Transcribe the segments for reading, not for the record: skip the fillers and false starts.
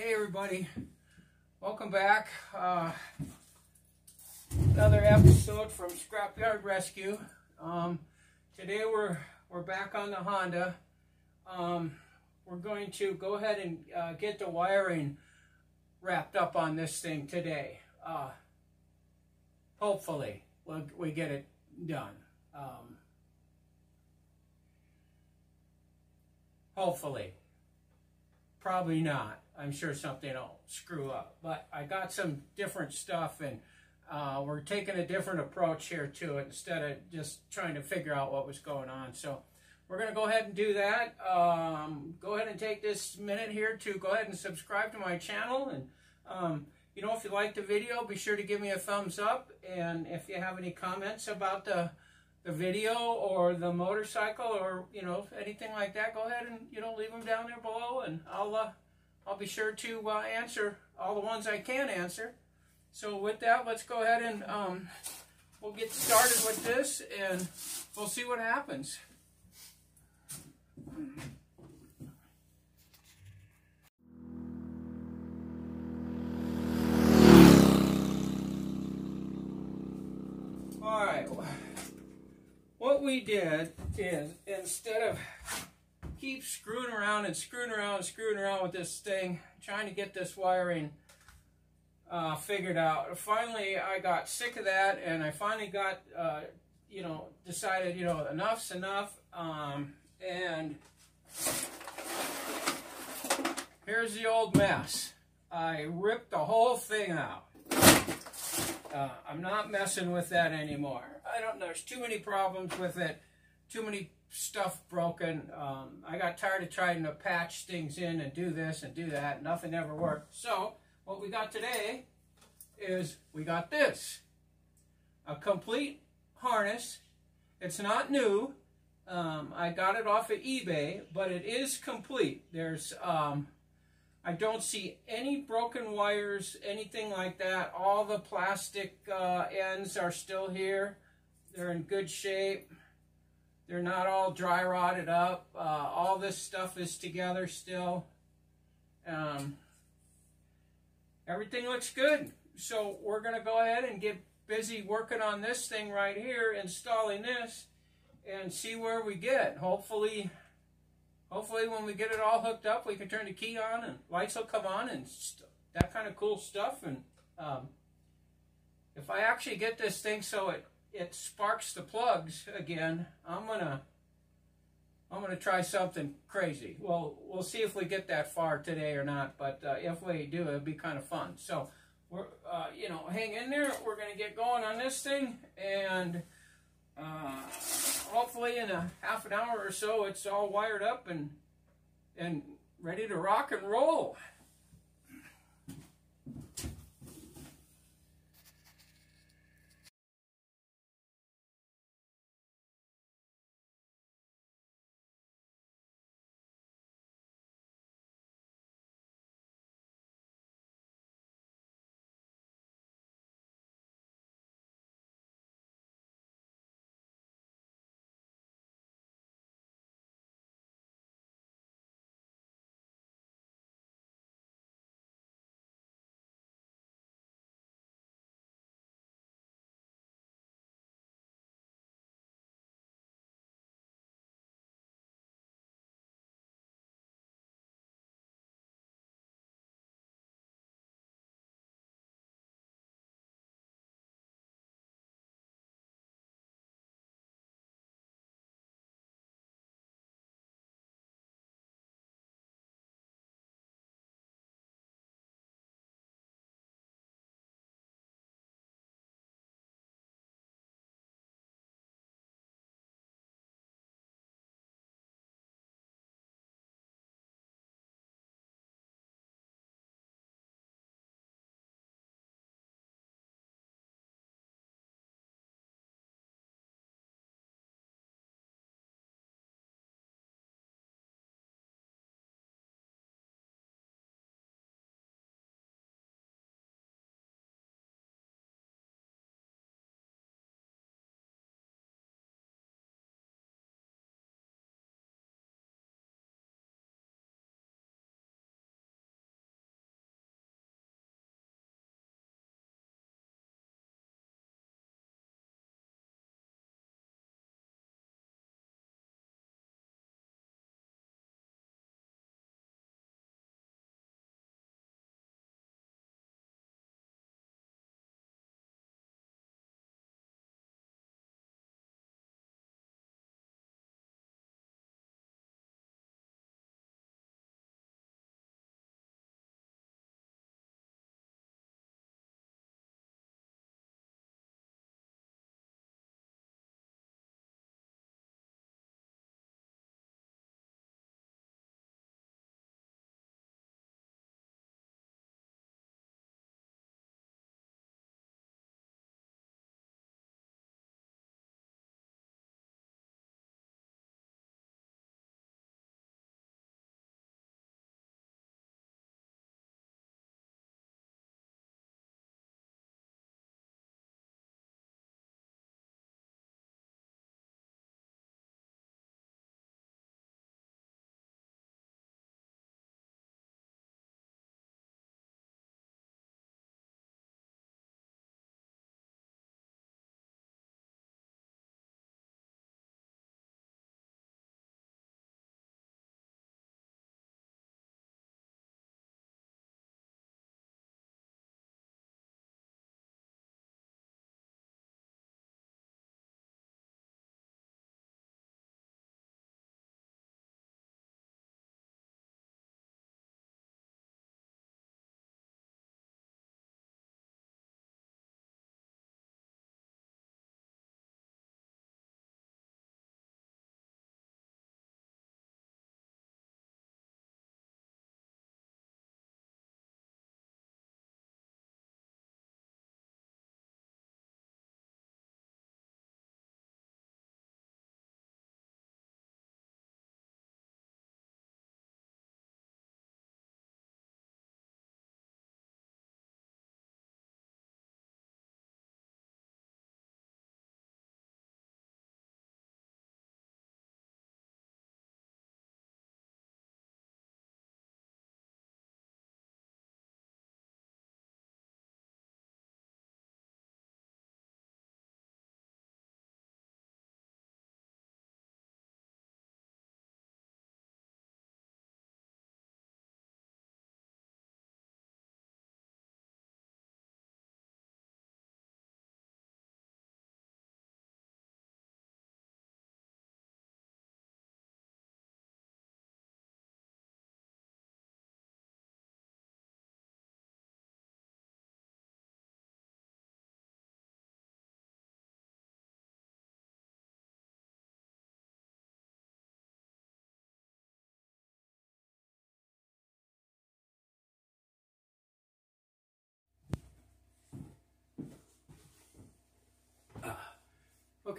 Hey everybody, welcome back. Another episode from Scrapyard Rescue. Today we're back on the Honda. We're going to go ahead and get the wiring wrapped up on this thing today. Hopefully we get it done. Hopefully. Probably not. I'm sure something will screw up. But I got some different stuff, and we're taking a different approach here to it instead of just trying to figure out what was going on. So we're going to go ahead and do that. Go ahead and take this minute here to go ahead and subscribe to my channel. And, you know, if you like the video, be sure to give me a thumbs up. And if you have any comments about the video or the motorcycle or, you know, anything like that, go ahead and, you know, leave them down there below, and I'll be sure to answer all the ones I can answer. So with that, let's go ahead and we'll get started with this, and we'll see what happens. All right. What we did is, instead of keep screwing around with this thing, trying to get this wiring figured out, finally I got sick of that, and I finally got, you know, decided, you know, enough's enough, and here's the old mess. I ripped the whole thing out. I'm not messing with that anymore. There's too many problems with it, too many stuff broken. I got tired of trying to patch things in and do this and do that. Nothing ever worked. So what we got today is we got this. A complete harness. It's not new. I got it off of eBay, but it is complete. There's I don't see any broken wires, anything like that. All the plastic ends are still here. They're in good shape. They're not all dry rotted up. All this stuff is together still. Everything looks good. So we're going to go ahead and get busy working on this thing right here, installing this, and see where we get. Hopefully when we get it all hooked up, we can turn the key on and lights will come on and that kind of cool stuff. And if I actually get this thing so it sparks the plugs again, I'm gonna try something crazy. Well, we'll see if we get that far today or not. But if we do, it'll be kind of fun. So we're you know, hang in there. We're gonna get going on this thing, and hopefully in a half an hour or so, it's all wired up and ready to rock and roll.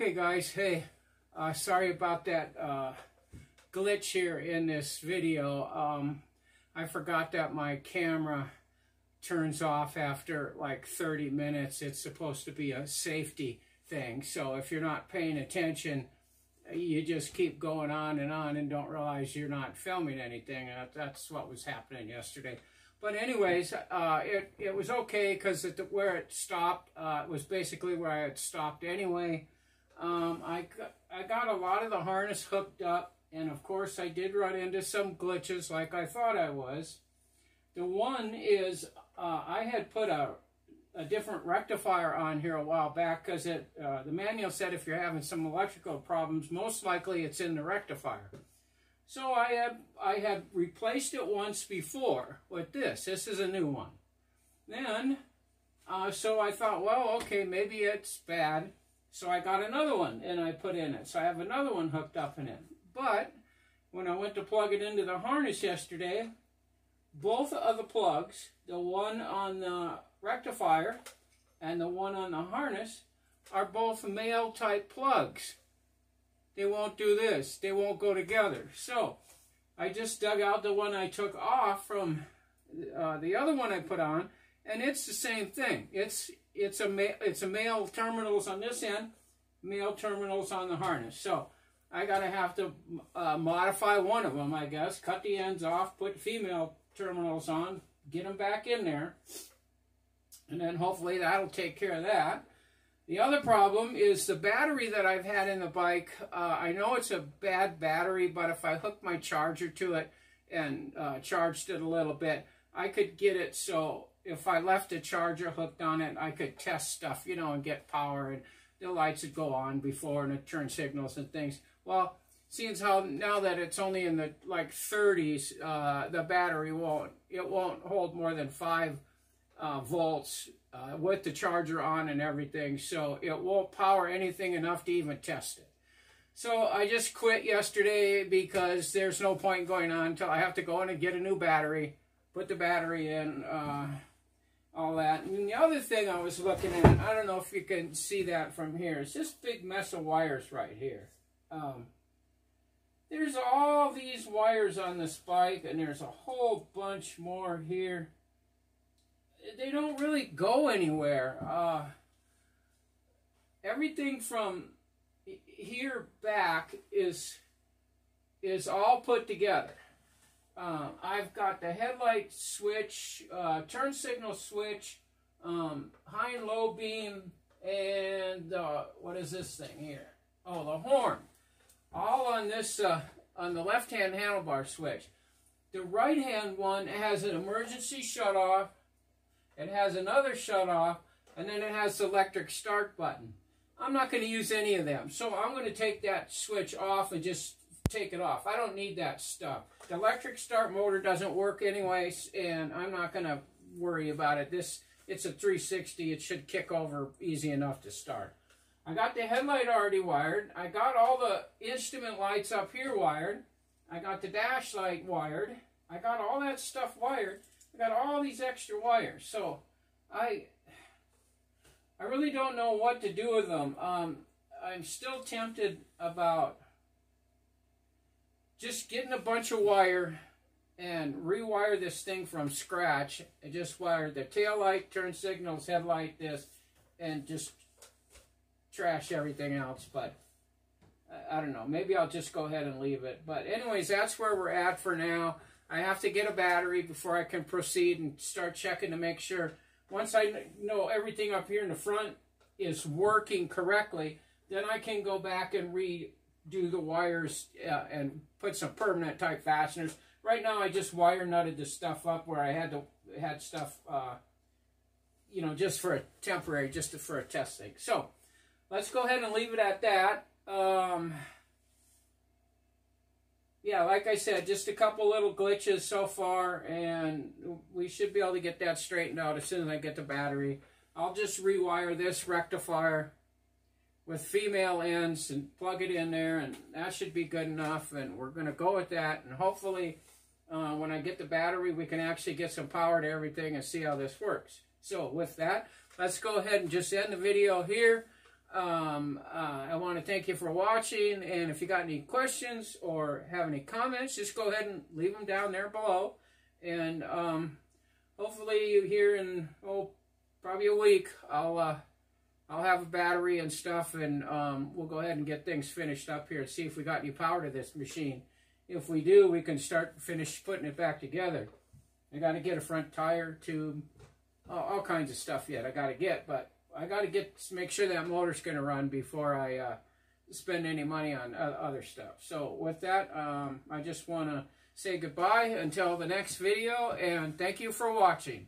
Okay guys, hey, sorry about that glitch here in this video. I forgot that my camera turns off after like 30 minutes. It's supposed to be a safety thing, so if you're not paying attention, you just keep going on and don't realize you're not filming anything. That's what was happening yesterday. But anyways, it was okay because where it stopped was basically where I had stopped anyway. I got a lot of the harness hooked up, and of course I did run into some glitches like I thought I was. The one is I had put a different rectifier on here a while back because the manual said if you're having some electrical problems, most likely it's in the rectifier. So I had replaced it once before with this. This is a new one. Then, so I thought, well, okay, maybe it's bad. So I got another one and I put in it. So I have another one hooked up in it. But when I went to plug it into the harness yesterday, both of the plugs, the one on the rectifier and the one on the harness, are both male type plugs. They won't do this. They won't go together. So I just dug out the one I took off from the other one I put on, and it's the same thing. It's a male terminals on this end, male terminals on the harness. So I have to modify one of them, I guess. Cut the ends off, put female terminals on, get them back in there, and then hopefully that'll take care of that. The other problem is the battery that I've had in the bike. I know it's a bad battery, but if I hooked my charger to it and charged it a little bit, I could get it so if I left a charger hooked on it, I could test stuff, you know, and get power, and the lights would go on before and it turn signals and things. Well, seeing how now that it's only in the like 30s, the battery won't hold more than 5 volts with the charger on and everything, so it won't power anything enough to even test it. So I just quit yesterday because there's no point going on until I have to go in and get a new battery, put the battery in, all that. And the other thing I was looking at, I don't know if you can see that from here, it's this big mess of wires right here. There's all these wires on this bike, and there's a whole bunch more here. They don't really go anywhere. Everything from here back is all put together. I've got the headlight switch, turn signal switch, high and low beam, and what is this thing here? Oh, the horn. All on this, on the left-hand handlebar switch. The right-hand one has an emergency shut-off. It has another shut-off, and then it has the electric start button. I'm not going to use any of them, so I'm going to take that switch off and just take it off. I don't need that stuff. The electric start motor doesn't work anyways, and I'm not going to worry about it. It's a 360. It should kick over easy enough to start. I got the headlight already wired. I got all the instrument lights up here wired. I got the dash light wired. I got all that stuff wired. I got all these extra wires. So I really don't know what to do with them. I'm still tempted about just getting a bunch of wire and rewire this thing from scratch. I just wired the tail light, turn signals, headlight, this, and just trash everything else. But I don't know. Maybe I'll just go ahead and leave it. But anyways, that's where we're at for now. I have to get a battery before I can proceed and start checking to make sure. Once I know everything up here in the front is working correctly, then I can go back and redo the wires and put some permanent type fasteners. Right now I just wire nutted the stuff up where I had stuff, you know, just for a temporary, just for a test thing. So let's go ahead and leave it at that. Yeah, like I said, just a couple little glitches so far, and we should be able to get that straightened out as soon as I get the battery. I'll just rewire this rectifier with female ends and plug it in there, and that should be good enough, and we're going to go with that, and hopefully when I get the battery, we can actually get some power to everything and see how this works. So with that, let's go ahead and just end the video here. I want to thank you for watching, and if you got any questions or have any comments, just go ahead and leave them down there below. And hopefully here in probably a week, I'll have a battery and stuff, and we'll go ahead and get things finished up here and see if we got any power to this machine. If we do, we can finish putting it back together. I got to get a front tire tube, all kinds of stuff yet I got to get, but I got to make sure that motor's going to run before I spend any money on other stuff. So with that, I just want to say goodbye until the next video, and thank you for watching.